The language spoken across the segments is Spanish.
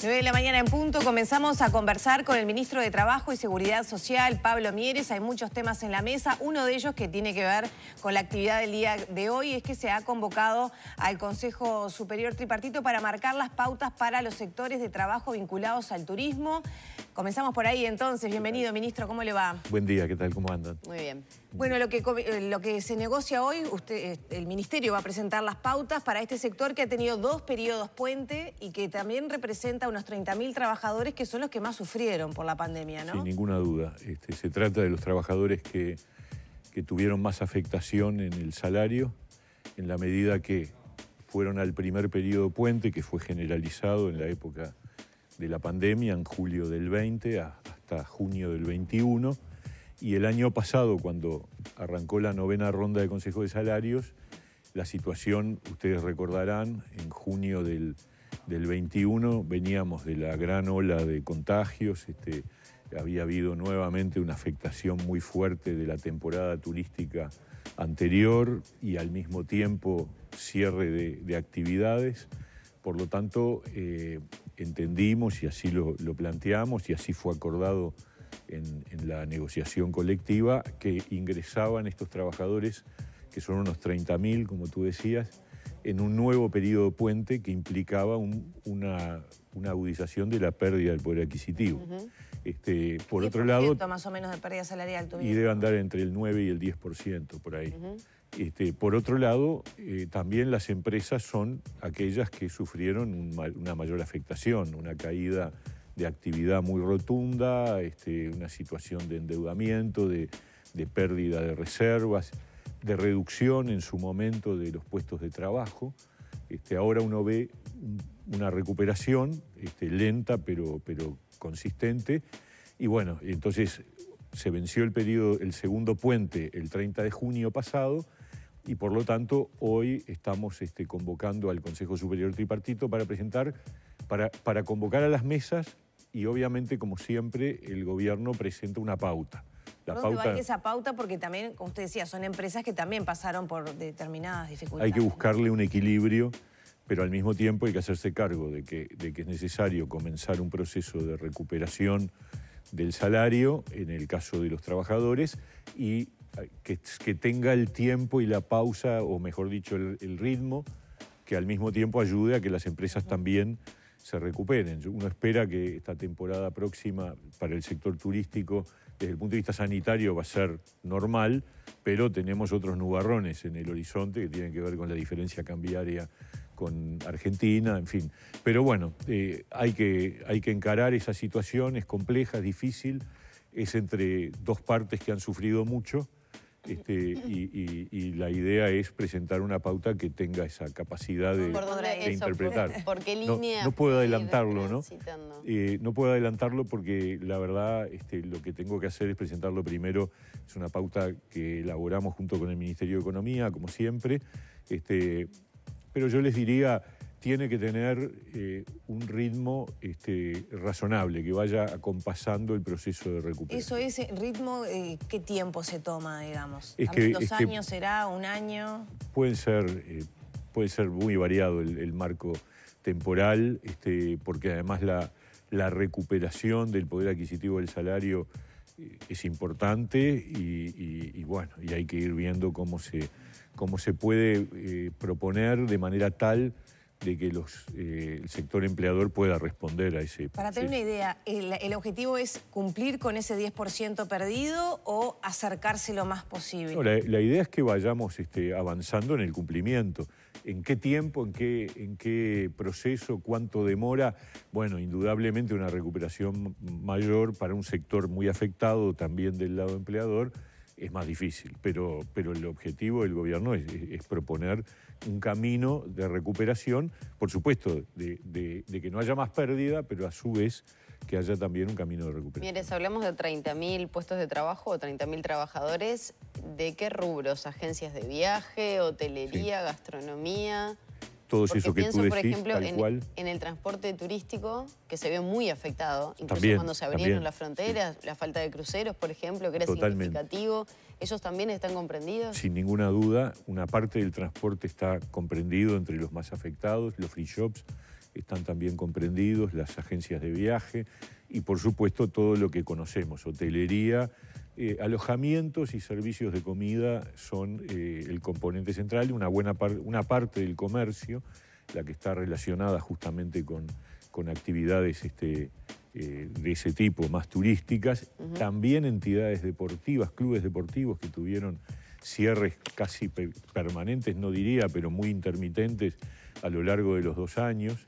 9 de la mañana en punto, comenzamos a conversar con el ministro de Trabajo y Seguridad Social, Pablo Mieres. Hay muchos temas en la mesa. Uno de ellos que tiene que ver con la actividad del día de hoy es que se ha convocado al Consejo Superior Tripartito para marcar las pautas para los sectores de trabajo vinculados al turismo. Comenzamos por ahí entonces. Bienvenido, ministro. ¿Cómo le va? Buen día, ¿qué tal? ¿Cómo andan? Muy bien. Bueno, lo que se negocia hoy, el Ministerio va a presentar las pautas para este sector que ha tenido 2 periodos puente y que también representa unos 30.000 trabajadores que son los que más sufrieron por la pandemia, ¿no? Sin ninguna duda. Se trata de los trabajadores que tuvieron más afectación en el salario en la medida que fueron al primer periodo puente, que fue generalizado en la época de la pandemia, en julio del 20 hasta junio del 21. Y el año pasado, cuando arrancó la 9ª ronda de Consejo de Salarios, la situación, ustedes recordarán, en junio del 21 veníamos de la gran ola de contagios, había habido nuevamente una afectación muy fuerte de la temporada turística anterior y al mismo tiempo cierre de actividades. Por lo tanto, entendimos y así lo planteamos y así fue acordado en la negociación colectiva, que ingresaban estos trabajadores, que son unos 30.000, como tú decías, en un nuevo periodo puente que implicaba una agudización de la pérdida del poder adquisitivo. Por otro lado, más o menos de pérdida salarial tuvieron. Y debe andar entre el 9 y el 10% por ahí. Por otro lado, también las empresas son aquellas que sufrieron una mayor afectación, una caída de actividad muy rotunda, una situación de endeudamiento, de pérdida de reservas, de reducción en su momento de los puestos de trabajo. Ahora uno ve una recuperación lenta pero consistente. Y bueno, entonces se venció el segundo puente el 30 de junio pasado y por lo tanto hoy estamos convocando al Consejo Superior Tripartito para presentar, para convocar a las mesas y obviamente, como siempre, el gobierno presenta una pauta. ¿Dónde va esa pauta? Porque también, como usted decía, son empresas que también pasaron por determinadas dificultades. Hay que buscarle un equilibrio, pero al mismo tiempo hay que hacerse cargo de que es necesario comenzar un proceso de recuperación del salario, en el caso de los trabajadores, y que tenga el tiempo y la pausa, o mejor dicho, el ritmo, que al mismo tiempo ayude a que las empresas también se recuperen. Uno espera que esta temporada próxima para el sector turístico, desde el punto de vista sanitario, va a ser normal, pero tenemos otros nubarrones en el horizonte que tienen que ver con la diferencia cambiaria con Argentina, en fin. Pero bueno, hay que encarar esa situación, es compleja, es difícil, es entre dos partes que han sufrido mucho, y la idea es presentar una pauta que tenga esa capacidad de interpretar. ¿Por qué línea? No puedo adelantarlo, ¿no? No puedo adelantarlo porque la verdad lo que tengo que hacer es presentarlo primero. Es una pauta que elaboramos junto con el Ministerio de Economía, como siempre. Pero yo les diría, tiene que tener un ritmo razonable, que vaya acompasando el proceso de recuperación. Eso es ritmo, ¿qué tiempo se toma, digamos? ¿2 años será? ¿1 año? Puede ser muy variado el marco temporal, porque además la recuperación del poder adquisitivo del salario es importante y bueno, y hay que ir viendo cómo se puede proponer de manera tal de que el sector empleador pueda responder a ese proceso. Para tener una idea, ¿el objetivo es cumplir con ese 10% perdido o acercarse lo más posible? No, la idea es que vayamos avanzando en el cumplimiento. ¿En qué tiempo, en qué proceso, cuánto demora? Bueno, indudablemente una recuperación mayor para un sector muy afectado también del lado empleador es más difícil, pero el objetivo del gobierno es proponer un camino de recuperación, por supuesto, de que no haya más pérdida, pero a su vez que haya también un camino de recuperación. Mires, hablamos de 30.000 puestos de trabajo o 30.000 trabajadores. ¿De qué rubros? ¿Agencias de viaje, hotelería, gastronomía? Todo eso que tú decís, por ejemplo, tal cual. En el transporte turístico, que se vio muy afectado, incluso también, cuando se abrieron las fronteras, la falta de cruceros, por ejemplo, que era significativo. ¿Ellos también están comprendidos? Sin ninguna duda, una parte del transporte está comprendido entre los más afectados, los free shops, están también comprendidos, las agencias de viaje y por supuesto todo lo que conocemos, hotelería, alojamientos y servicios de comida son el componente central y una parte del comercio, la que está relacionada justamente con actividades de ese tipo, más turísticas, también entidades deportivas, clubes deportivos que tuvieron cierres casi permanentes, no diría, pero muy intermitentes a lo largo de los 2 años.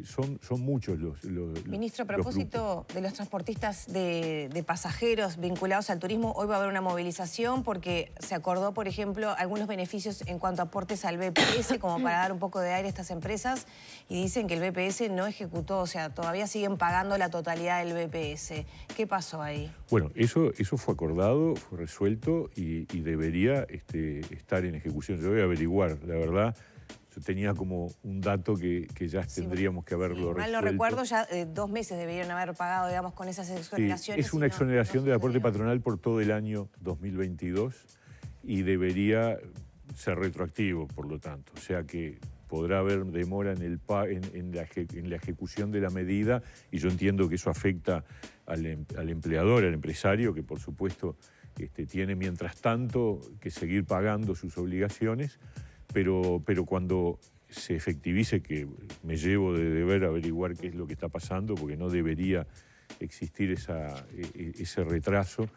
Son muchos los Ministro, a propósito de los transportistas de pasajeros vinculados al turismo, hoy va a haber una movilización porque se acordó, por ejemplo, algunos beneficios en cuanto a aportes al BPS, como para dar un poco de aire a estas empresas, y dicen que el BPS no ejecutó, o sea, todavía siguen pagando la totalidad del BPS. ¿Qué pasó ahí? Bueno, eso fue acordado, fue resuelto y debería estar en ejecución. Yo voy a averiguar, la verdad. Yo tenía como un dato que ya tendríamos que haberlo resuelto. Mal no recuerdo, ya 2 meses deberían haber pagado, digamos, con esas exoneraciones. Es una exoneración del aporte patronal por todo el año 2022 y debería ser retroactivo, por lo tanto. O sea que podrá haber demora en la ejecución de la medida y yo entiendo que eso afecta al empleador, al empresario, que por supuesto tiene mientras tanto que seguir pagando sus obligaciones. Pero cuando se efectivice, que me llevo de deber averiguar qué es lo que está pasando, porque no debería existir ese retraso,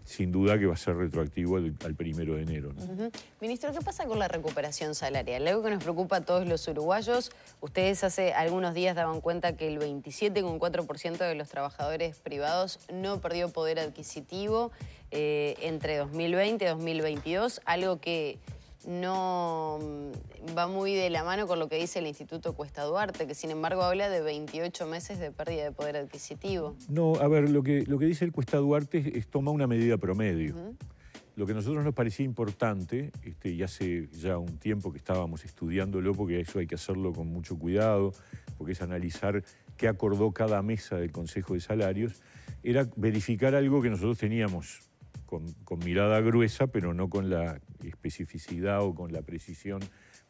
sin duda que va a ser retroactivo al 1 de enero, ¿no? Ministro, ¿qué pasa con la recuperación salarial? Algo que nos preocupa a todos los uruguayos. Ustedes hace algunos días daban cuenta que el 27,4% de los trabajadores privados no perdió poder adquisitivo entre 2020 y 2022, algo que no va muy de la mano con lo que dice el Instituto Cuesta Duarte, que sin embargo habla de 28 meses de pérdida de poder adquisitivo. No, a ver, lo que dice el Cuesta Duarte es toma una medida promedio. Lo que a nosotros nos parecía importante, y hace ya un tiempo que estábamos estudiándolo, porque eso hay que hacerlo con mucho cuidado, porque es analizar qué acordó cada mesa del Consejo de Salarios, era verificar algo que nosotros teníamos con mirada gruesa, pero no con la especificidad o con la precisión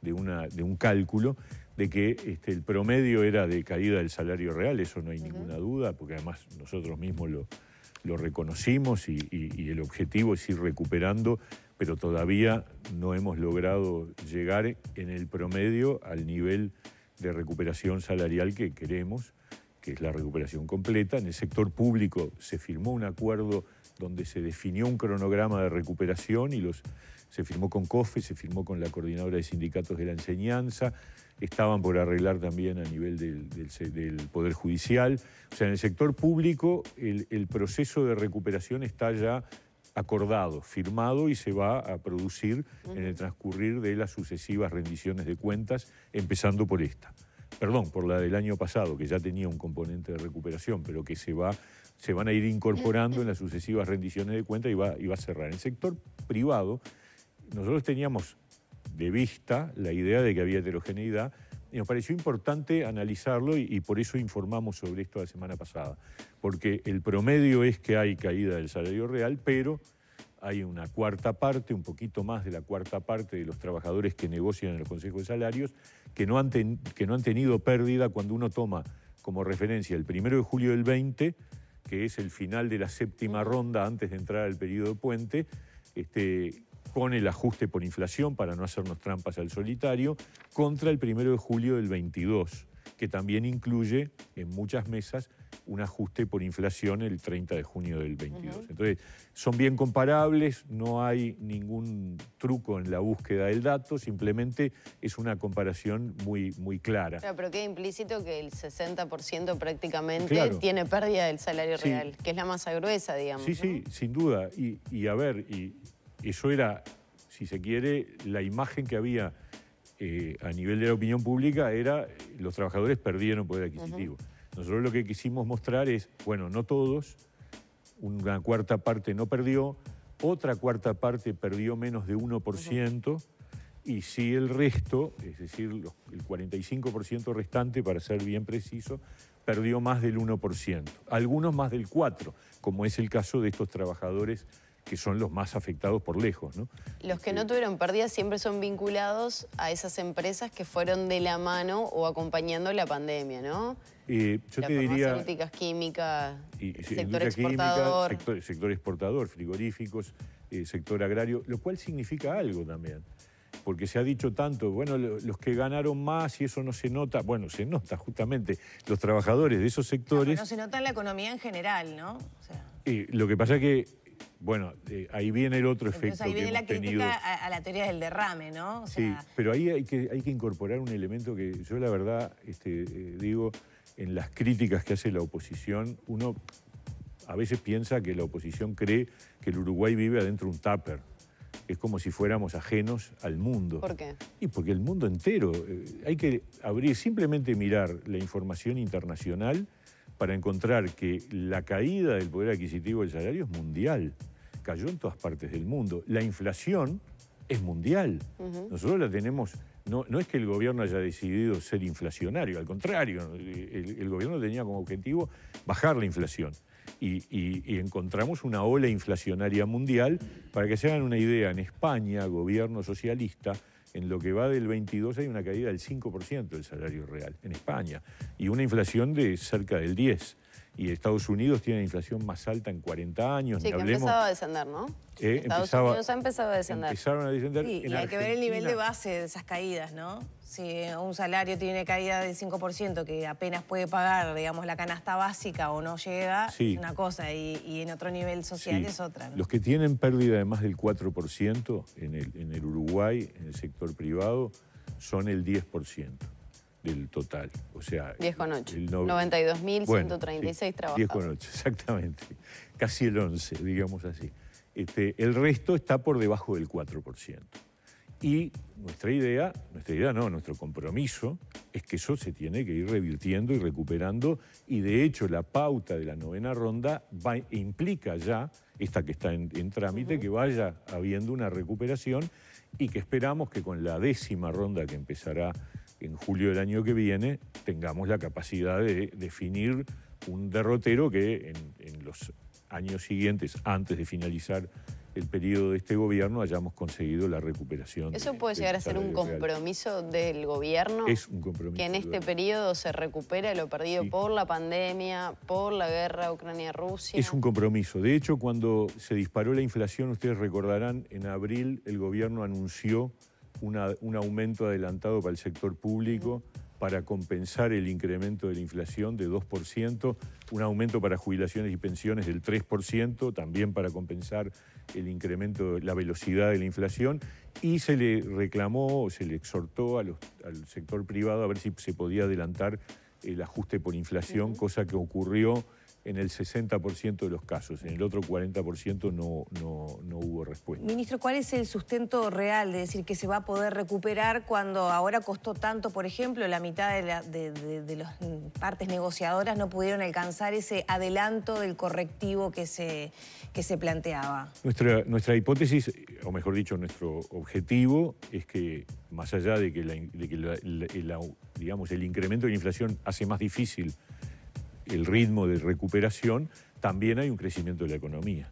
de un cálculo, de que el promedio era de caída del salario real, eso no hay ninguna duda, porque además nosotros mismos lo reconocimos y el objetivo es ir recuperando, pero todavía no hemos logrado llegar en el promedio al nivel de recuperación salarial que queremos, que es la recuperación completa. En el sector público se firmó un acuerdo donde se definió un cronograma de recuperación y se firmó con COFE, se firmó con la Coordinadora de Sindicatos de la Enseñanza, estaban por arreglar también a nivel del Poder Judicial. O sea, en el sector público el proceso de recuperación está ya acordado, firmado y se va a producir en el transcurrir de las sucesivas rendiciones de cuentas, empezando por esta. Perdón, por la del año pasado, que ya tenía un componente de recuperación, pero que se van a ir incorporando en las sucesivas rendiciones de cuentas y va a cerrar. En el sector privado, nosotros teníamos de vista la idea de que había heterogeneidad y nos pareció importante analizarlo y por eso informamos sobre esto la semana pasada. Porque el promedio es que hay caída del salario real, pero hay una cuarta parte, un poquito más de la cuarta parte de los trabajadores que negocian en el Consejo de Salarios que no han tenido pérdida cuando uno toma como referencia el 1 de julio del 20, que es el final de la 7ª ronda antes de entrar al periodo de puente, con el ajuste por inflación para no hacernos trampas al solitario, contra el 1 de julio del 22, que también incluye en muchas mesas un ajuste por inflación el 30 de junio del 22. Entonces, son bien comparables, no hay ningún truco en la búsqueda del dato, simplemente es una comparación muy, muy clara. Claro, pero queda implícito que el 60% prácticamente tiene pérdida del salario real, que es la masa gruesa, digamos. Sí, sí, sin duda. Y a ver, eso era, si se quiere, la imagen que había a nivel de la opinión pública era los trabajadores perdieron poder adquisitivo. Nosotros lo que quisimos mostrar es, bueno, no todos, una cuarta parte no perdió, otra cuarta parte perdió menos de 1%, y sí el resto, es decir, el 45% restante, para ser bien preciso, perdió más del 1%. Algunos más del 4%, como es el caso de estos trabajadores que son los más afectados por lejos, ¿no? Los que no tuvieron pérdidas siempre son vinculados a esas empresas que fueron de la mano o acompañando la pandemia, ¿no? Yo las te diría... farmacéuticas, químicas, sector exportador. exportador. Sector exportador, frigoríficos, sector agrario, lo cual significa algo también. Porque se ha dicho tanto, bueno, los que ganaron más y eso no se nota. Bueno, se nota justamente los trabajadores de esos sectores. No se nota en la economía en general, ¿no? O sea, lo que pasa es que, bueno, ahí viene el otro entonces efecto ahí viene que la hemos tenido. crítica a la teoría del derrame, ¿no? O sea, Sí, pero ahí hay que incorporar un elemento que yo la verdad digo, en las críticas que hace la oposición, uno a veces piensa que la oposición cree que el Uruguay vive adentro de un tupper. Es como si fuéramos ajenos al mundo. ¿Por qué? Y porque el mundo entero, hay que abrir, simplemente mirar la información internacional para encontrar que la caída del poder adquisitivo del salario es mundial. Cayó en todas partes del mundo. La inflación es mundial. Nosotros la tenemos... No es que el gobierno haya decidido ser inflacionario, al contrario, el gobierno tenía como objetivo bajar la inflación. Y encontramos una ola inflacionaria mundial. Para que se hagan una idea, en España, gobierno socialista, en lo que va del 22 hay una caída del 5% del salario real, en España, y una inflación de cerca del 10%. Y Estados Unidos tiene la inflación más alta en 40 años. Sí, que empezaba a descender, ¿no? Estados Unidos ha empezado a descender. Empezaron a descender. Sí, y hay que ver el nivel de base de esas caídas, ¿no? Si un salario tiene caída del 5%, que apenas puede pagar, digamos, la canasta básica o no llega, sí, es una cosa, y en otro nivel social sí, es otra, ¿no? Los que tienen pérdida de más del 4% en el Uruguay, en el sector privado, son el 10%. Del total, o sea... 10,8. 92.136 trabajadores. 10,8, exactamente. Casi el 11, digamos así. El resto está por debajo del 4%. Y nuestro compromiso es que eso se tiene que ir revirtiendo y recuperando, y de hecho la pauta de la 9ª ronda implica ya, esta que está en trámite, que vaya habiendo una recuperación, y que esperamos que con la 10ª ronda que empezará en julio del año que viene, tengamos la capacidad de definir un derrotero que en los años siguientes, antes de finalizar el periodo de este gobierno, hayamos conseguido la recuperación. ¿Eso puede llegar a ser un compromiso del gobierno? Es un compromiso. Que en este periodo se recupere lo perdido por la pandemia, por la guerra Ucrania-Rusia. Es un compromiso. De hecho, cuando se disparó la inflación, ustedes recordarán, en abril el gobierno anunció un aumento adelantado para el sector público para compensar el incremento de la inflación de 2%, un aumento para jubilaciones y pensiones del 3%, también para compensar el incremento, la velocidad de la inflación, y se le reclamó, se le exhortó al sector privado a ver si se podía adelantar el ajuste por inflación, cosa que ocurrió en el 60% de los casos. En el otro 40% no hubo respuesta. Ministro, ¿cuál es el sustento real de decir que se va a poder recuperar cuando ahora costó tanto, por ejemplo, la mitad de las partes negociadoras no pudieron alcanzar ese adelanto del correctivo que se planteaba? Nuestra hipótesis, o mejor dicho, nuestro objetivo es que, más allá de que digamos, el incremento de la inflación hace más difícil el ritmo de recuperación, también hay un crecimiento de la economía.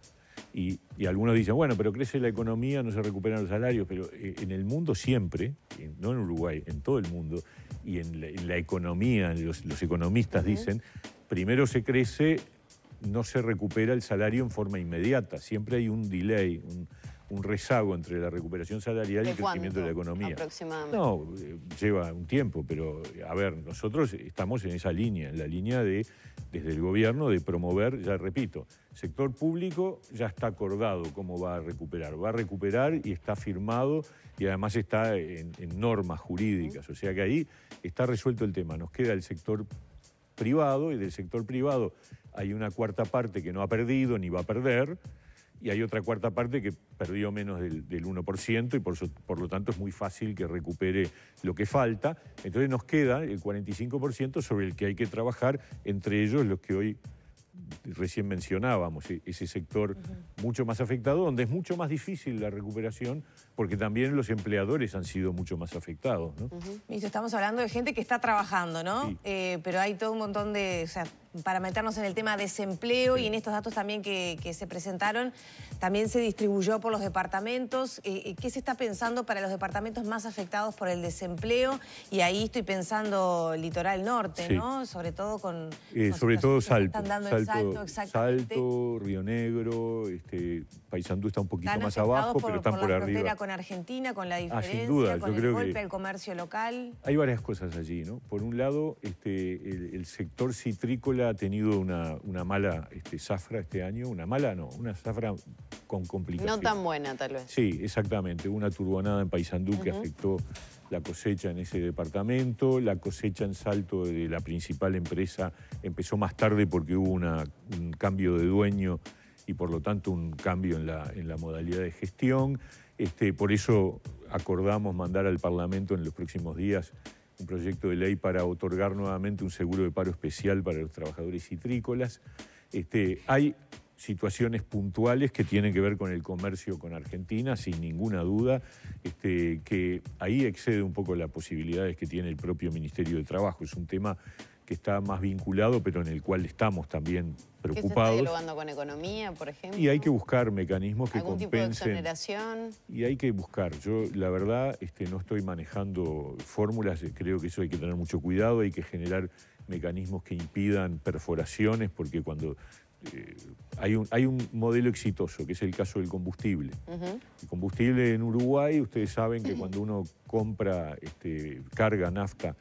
Y algunos dicen, bueno, pero crece la economía, no se recuperan los salarios, pero en el mundo siempre, no en Uruguay, en todo el mundo, y en la economía, los economistas dicen, primero se crece, no se recupera el salario en forma inmediata, siempre hay un delay, un rezago entre la recuperación salarial y el crecimiento de la economía. Aproximadamente? No, lleva un tiempo, pero a ver, nosotros estamos en esa línea, en la línea de, desde el gobierno, de promover, ya repito, sector público ya está acordado cómo va a recuperar y está firmado y además está en normas jurídicas, o sea que ahí está resuelto el tema. Nos queda el sector privado, y del sector privado hay una cuarta parte que no ha perdido ni va a perder, y hay otra cuarta parte que perdió menos del 1% y por lo tanto es muy fácil que recupere lo que falta. Entonces nos queda el 45% sobre el que hay que trabajar, entre ellos los que hoy recién mencionábamos, ese sector mucho más afectado, donde es mucho más difícil la recuperación, porque también los empleadores han sido mucho más afectados, ¿no? Ministro, estamos hablando de gente que está trabajando, ¿no? Sí. Pero hay todo un montón de... O sea, para meternos en el tema desempleo, y en estos datos también que se presentaron, también se distribuyó por los departamentos. ¿Qué se está pensando para los departamentos más afectados por el desempleo? Y ahí estoy pensando litoral norte, sí, ¿no? Sobre todo con sobre todo Salto. Están dando el salto, exactamente. Salto, Río Negro, Paysandú está un poquito ¿Están más abajo, por, pero están por la arriba. frontera con Argentina, con la diferencia, sin duda, con yo el creo golpe que al comercio local? hay varias cosas allí, ¿no? Por un lado, el sector citrícola ha tenido una mala zafra este año, una zafra con complicaciones. No tan buena, tal vez. Sí, exactamente. Hubo una turbonada en Paysandú que afectó la cosecha en ese departamento. La cosecha en Salto de la principal empresa empezó más tarde porque hubo un cambio de dueño y por lo tanto un cambio en la modalidad de gestión. Por eso acordamos mandar al Parlamento en los próximos días un proyecto de ley para otorgar nuevamente un seguro de paro especial para los trabajadores citrícolas. Hay situaciones puntuales que tienen que ver con el comercio con Argentina, sin ninguna duda, que ahí excede un poco las posibilidades que tiene el propio Ministerio de Trabajo. Es un tema que está más vinculado, pero en el cual estamos también preocupados. ¿Qué se está dialogando con economía, por ejemplo? Y hay que buscar mecanismos que ¿Algún compensen. tipo de exoneración? Y hay que buscar. Yo, la verdad, no estoy manejando fórmulas, creo que eso hay que tener mucho cuidado, hay que generar mecanismos que impidan perforaciones, porque cuando hay un modelo exitoso, que es el caso del combustible. El combustible en Uruguay, ustedes saben que cuando uno compra, carga nafta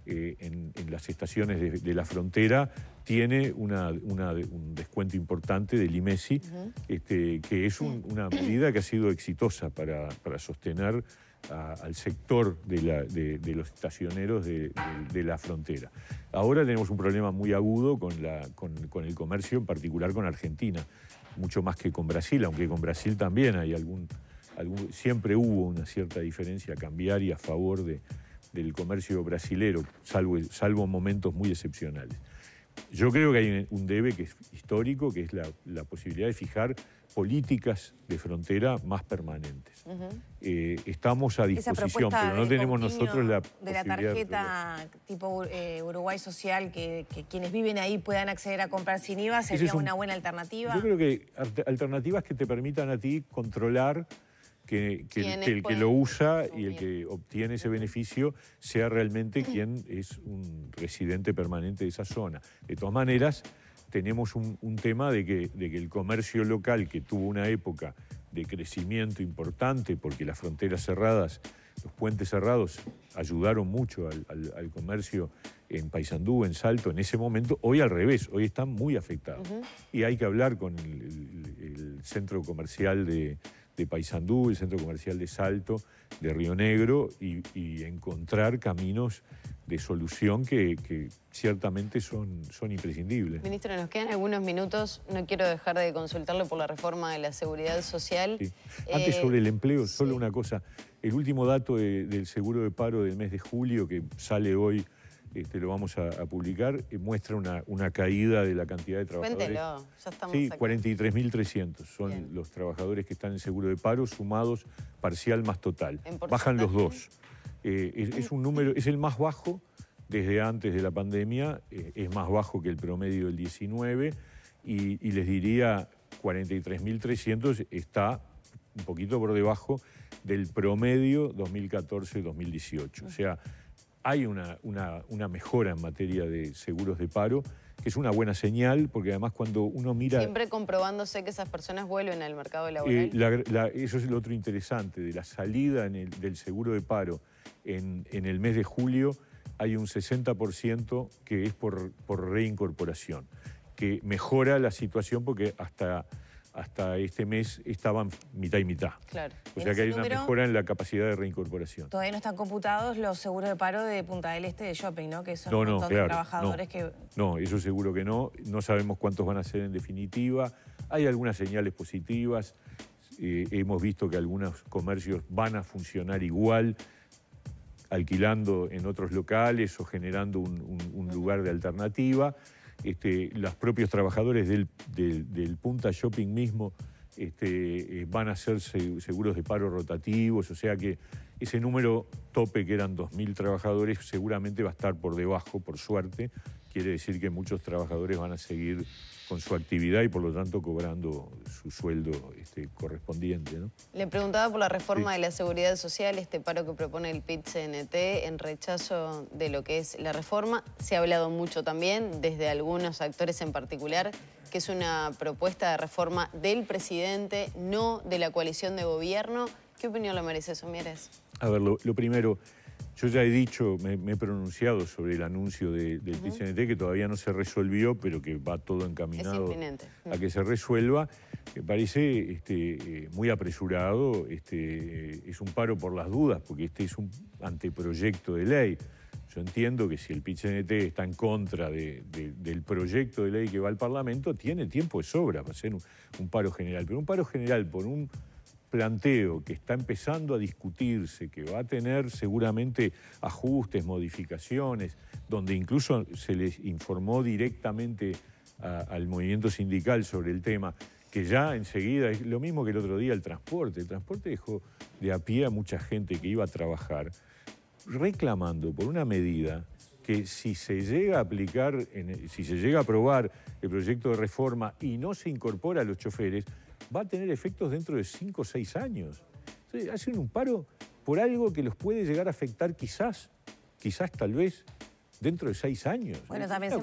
en las estaciones de la frontera, tiene un descuento importante del IMESI, que es una medida que ha sido exitosa para sostener al sector de los estacioneros de la frontera. Ahora tenemos un problema muy agudo con el comercio, en particular con Argentina, mucho más que con Brasil, aunque con Brasil también hay siempre hubo una cierta diferencia cambiaria a favor del comercio brasilero, salvo momentos muy excepcionales. Yo creo que hay un debe que es histórico, que es la posibilidad de fijar políticas de frontera más permanentes. Estamos a disposición, pero no tenemos nosotros la posibilidad de la tarjeta tipo Uruguay Social, que quienes viven ahí puedan acceder a comprar sin IVA, ¿sería una buena alternativa? Yo creo que alternativas que te permitan a ti controlar que el que lo usa y el que obtiene ese beneficio sea realmente quien es un residente permanente de esa zona. De todas maneras, tenemos un tema de que el comercio local, que tuvo una época de crecimiento importante, porque las fronteras cerradas, los puentes cerrados ayudaron mucho al comercio en Paysandú, en Salto, en ese momento, hoy al revés, hoy están muy afectados. Y hay que hablar con el centro comercial de Paysandú, el centro comercial de Salto, de Río Negro, y encontrar caminos de solución que ciertamente son imprescindibles. Ministro, nos quedan algunos minutos. No quiero dejar de consultarlo por la reforma de la seguridad social. Sí. Antes, sobre el empleo, solo una cosa. El último dato del seguro de paro del mes de julio, que sale hoy, lo vamos a publicar, muestra una caída de la cantidad de trabajadores. Cuéntelo, ya estamos Sí, aquí. 43.300 son Bien. Los trabajadores que están en seguro de paro, sumados parcial más total. Bajan los dos. Es un número, es el más bajo desde antes de la pandemia, es más bajo que el promedio del 19, y les diría 43.300 está un poquito por debajo del promedio 2014-2018. O sea, hay una mejora en materia de seguros de paro, que es una buena señal, porque además cuando uno mira... Siempre comprobándose que esas personas vuelven al mercado laboral. Eso es lo otro interesante, de la salida del seguro de paro en el mes de julio, hay un 60% que es por reincorporación, que mejora la situación porque hasta este mes estaban mitad y mitad. Claro. O sea que hay una mejora en la capacidad de reincorporación. Todavía no están computados los seguros de paro de Punta del Este de Shopping, ¿no? Que son un montón de trabajadores que... No, eso seguro que no. No sabemos cuántos van a ser en definitiva. Hay algunas señales positivas. Hemos visto que algunos comercios van a funcionar igual, alquilando en otros locales o generando un lugar de alternativa. Los propios trabajadores del Punta Shopping mismo van a hacer seguros de paro rotativos, o sea que ese número tope, que eran 2.000 trabajadores, seguramente va a estar por debajo, por suerte, quiere decir que muchos trabajadores van a seguir con su actividad y por lo tanto cobrando su sueldo correspondiente, ¿no? Le preguntaba por la reforma de la seguridad social, este paro que propone el PIT-CNT en rechazo de lo que es la reforma. Se ha hablado mucho también, desde algunos actores en particular, que es una propuesta de reforma del presidente, no de la coalición de gobierno. ¿Qué opinión le merece eso, Mieres? A ver, lo primero, yo ya he dicho, me he pronunciado sobre el anuncio del PIT-CNT, que todavía no se resolvió, pero que va todo encaminado a que se resuelva. Me parece muy apresurado, es un paro por las dudas, porque este es un anteproyecto de ley. Yo entiendo que si el PIT-CNT está en contra del proyecto de ley que va al Parlamento, tiene tiempo de sobra para hacer un paro general. Pero un paro general por un planteo que está empezando a discutirse, que va a tener seguramente ajustes, modificaciones, donde incluso se les informó directamente al movimiento sindical sobre el tema, que ya enseguida, es lo mismo que el otro día el transporte dejó de a pie a mucha gente que iba a trabajar, reclamando por una medida que si se llega a aplicar, si se llega a aprobar el proyecto de reforma y no se incorpora a los choferes, va a tener efectos dentro de 5 o 6 años. Entonces, hacen un paro por algo que los puede llegar a afectar quizás tal vez, dentro de 6 años. Bueno, también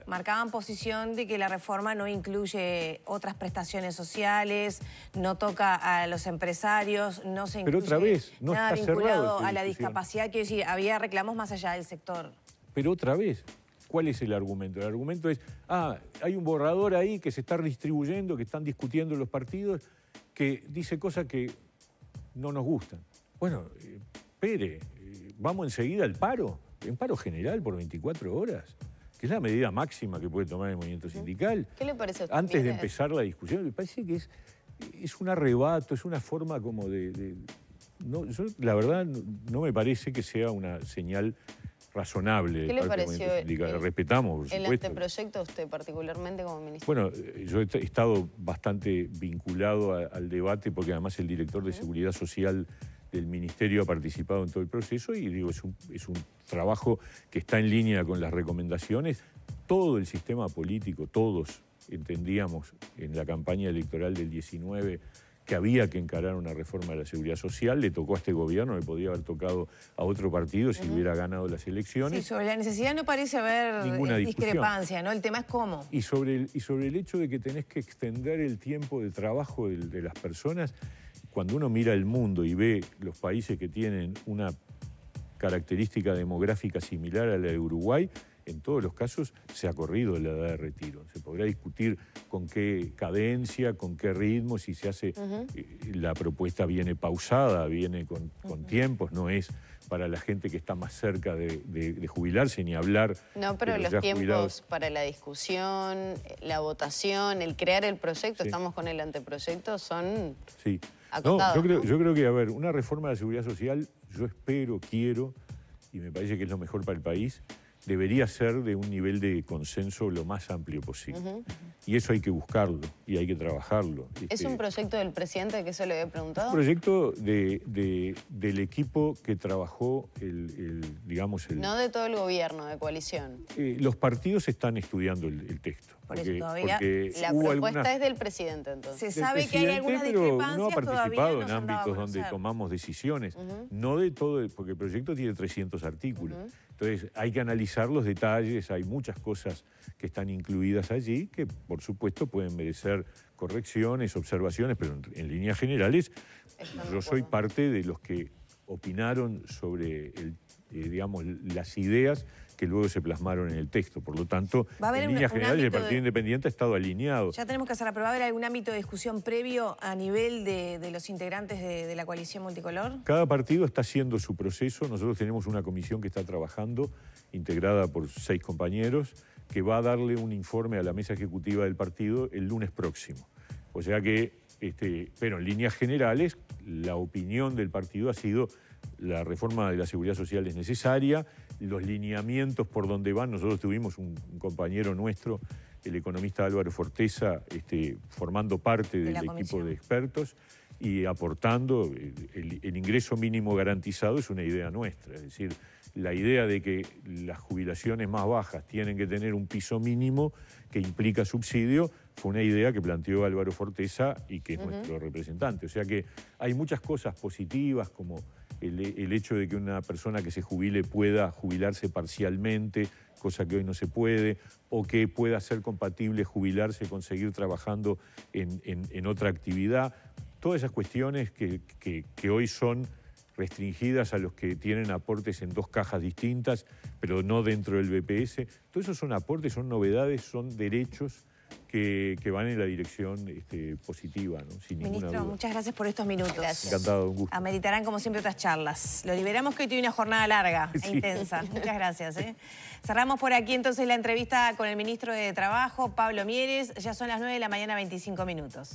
marcaban posición de que la reforma no incluye otras prestaciones sociales, no toca a los empresarios, no se incluye pero otra vez, no nada está vinculado cerrado a la discapacidad. Quiero decir, había reclamos más allá del sector. Pero otra vez, ¿cuál es el argumento? El argumento es, hay un borrador ahí que se está redistribuyendo, que están discutiendo los partidos, que dice cosas que no nos gustan. Bueno, espere, vamos enseguida al paro, un paro general por 24 horas, que es la medida máxima que puede tomar el movimiento sindical. ¿Qué le parece a usted? Antes de empezar la discusión, me parece que es un arrebato, es una forma como no, yo, la verdad, no me parece que sea una señal razonable. ¿Qué le pareció respetamos, por supuesto. El anteproyecto a usted particularmente como ministro? Bueno, yo he estado bastante vinculado al debate porque además el director de Seguridad Social del Ministerio ha participado en todo el proceso y digo, es un trabajo que está en línea con las recomendaciones. Todo el sistema político, todos entendíamos en la campaña electoral del 19 que había que encarar una reforma de la seguridad social. Le tocó a este gobierno, le podría haber tocado a otro partido si hubiera ganado las elecciones. Sí, sobre la necesidad no parece haber ninguna discrepancia, ¿no? El tema es cómo. Y sobre el hecho de que tenés que extender el tiempo de trabajo de las personas, cuando uno mira el mundo y ve los países que tienen una característica demográfica similar a la de Uruguay, en todos los casos se ha corrido la edad de retiro. Se podrá discutir con qué cadencia, con qué ritmo, si se hace, la propuesta viene pausada, viene con tiempos, no es para la gente que está más cerca de jubilarse, ni hablar. No, pero los tiempos jubilados para la discusión, la votación, el crear el proyecto, estamos con el anteproyecto, son acotados. No, yo creo que, a ver, una reforma de la seguridad social, yo espero, quiero, y me parece que es lo mejor para el país, debería ser de un nivel de consenso lo más amplio posible. Y eso hay que buscarlo y hay que trabajarlo. ¿Es un proyecto del presidente, que eso le había preguntado? Es un proyecto del equipo que trabajó digamos... No de todo el gobierno, de coalición. Los partidos están estudiando el texto. Porque todavía la propuesta es del presidente, entonces. Se sabe que hay algunas discrepancias, no ha participado en no ámbitos donde tomamos decisiones. No de todo, porque el proyecto tiene 300 artículos. Entonces hay que analizar los detalles, hay muchas cosas que están incluidas allí que por supuesto pueden merecer correcciones, observaciones, pero en líneas generales yo soy parte de los que opinaron sobre digamos, las ideas que luego se plasmaron en el texto. Por lo tanto, en líneas generales el Partido Independiente ha estado alineado. Ya tenemos que hacer la prueba. ¿Va a haber algún ámbito de discusión previo a nivel de los integrantes de la coalición multicolor? Cada partido está haciendo su proceso. Nosotros tenemos una comisión que está trabajando, integrada por 6 compañeros, que va a darle un informe a la mesa ejecutiva del partido el lunes próximo. O sea que, pero en líneas generales, la opinión del partido ha sido: la reforma de la seguridad social es necesaria, los lineamientos por donde van. Nosotros tuvimos un compañero nuestro, el economista Álvaro Forteza, formando parte del equipo de expertos, y aportando. El ingreso mínimo garantizado es una idea nuestra, es decir, la idea de que las jubilaciones más bajas tienen que tener un piso mínimo que implica subsidio fue una idea que planteó Álvaro Forteza y que es nuestro representante. O sea que hay muchas cosas positivas, como el hecho de que una persona que se jubile pueda jubilarse parcialmente, cosa que hoy no se puede, o que pueda ser compatible jubilarse con seguir trabajando en otra actividad. Todas esas cuestiones que hoy son restringidas a los que tienen aportes en 2 cajas distintas, pero no dentro del BPS. Todos esos son aportes, son novedades, son derechos que van en la dirección positiva, ¿no? Sin ninguna duda. Muchas gracias por estos minutos. Gracias. Encantado, un gusto. Ameritarán, como siempre, otras charlas. Lo liberamos, que hoy tiene una jornada larga e Sí. intensa. Muchas gracias. Cerramos por aquí entonces la entrevista con el ministro de Trabajo, Pablo Mieres. Ya son las 9 de la mañana, 25 minutos.